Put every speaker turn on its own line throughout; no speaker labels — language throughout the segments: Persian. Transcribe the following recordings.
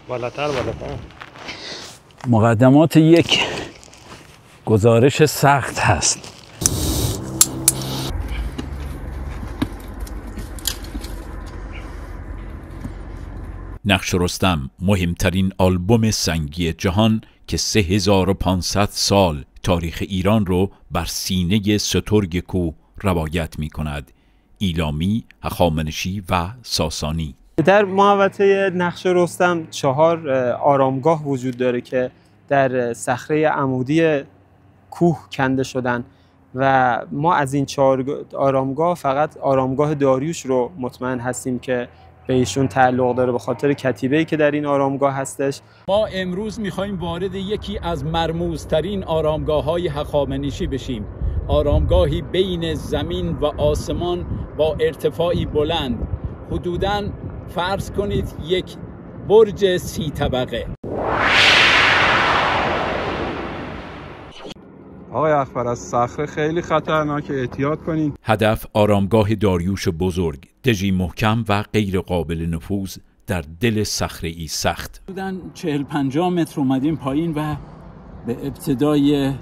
بالاتر.
مقدمات یک گزارش سخت هست.
نقش رستم مهمترین آلبوم سنگی جهان که 3500 سال تاریخ ایران رو بر سینه سترگ کوه روایت می کند. ایلامی، هخامنشی و ساسانی.
در محوطه نقش رستم 4 آرامگاه وجود داره که در صخره عمودی کوه کنده شدن و ما از این 4 آرامگاه فقط آرامگاه داریوش رو مطمئن هستیم که به ایشون تعلق داره به خاطر کتیبه‌ای که در این آرامگاه هستش.
ما امروز می‌خوایم وارد یکی از مرموزترین آرامگاه‌های هخامنشی بشیم. آرامگاهی بین زمین و آسمان با ارتفاعی بلند. حدوداً فرض کنید یک برج 30 طبقه.
آقای اخبر، از صخره خیلی خطرناکه، احتیاط کنین.
هدف آرامگاه داریوش بزرگ، دژی محکم و غیر قابل نفوذ در دل صخره‌ای سخت.
حدوداً 40-50 متر اومدیم پایین و به ابتدای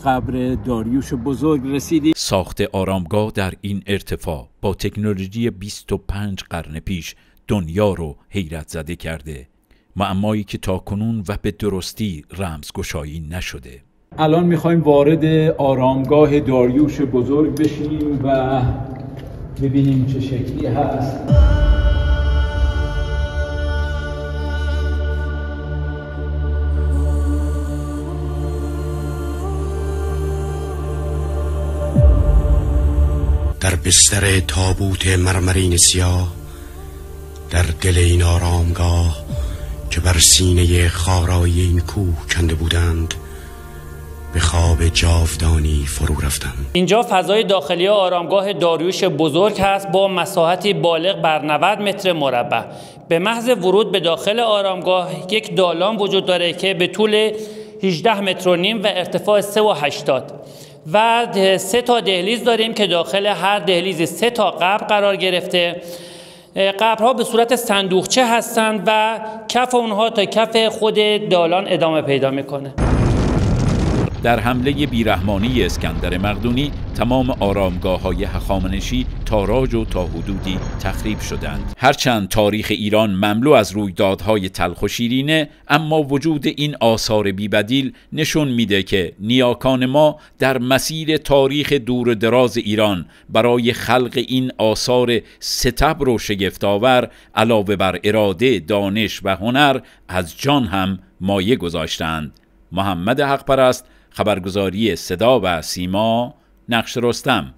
قبر داریوش بزرگ رسیدیم.
ساخت آرامگاه در این ارتفاع با تکنولوژی 25 قرن پیش دنیا رو حیرت زده کرده، معمایی که تاکنون و به درستی رمزگشایی نشده.
الان میخوایم وارد آرامگاه داریوش بزرگ بشیم و ببینیم چه شکلی هست.
در بستر تابوت مرمرین سیاه، در دل این آرامگاه که بر سینه خارای این کوه کنده بودند، به خواب جاودانی فرو رفتم.
اینجا فضای داخلی آرامگاه داریوش بزرگ هست با مساحتی بالغ بر 90 متر مربع. به محض ورود به داخل آرامگاه یک دالان وجود داره که به طول 18 متر و نیم و ارتفاع 3.80 و 3 تا دهلیز داریم که داخل هر دهلیز 3 تا قبر قرار گرفته. قبرها به صورت صندوقچه هستند و کف اونها تا کف خود دالان ادامه پیدا میکنه.
در حمله بیرحمانه اسکندر مقدونی تمام آرامگاه‌های هخامنشی تاراج و تا حدودی تخریب شدند. هرچند تاریخ ایران مملو از رویدادهای تلخ و شیرینه، اما وجود این آثار بی‌بدیل نشون میده که نیاکان ما در مسیر تاریخ دور و دراز ایران برای خلق این آثار ستبر و شگفت‌آور علاوه بر اراده، دانش و هنر از جان هم مایه گذاشتند. محمد حقپرست، خبرگزاری صدا و سیما، نقش رستم.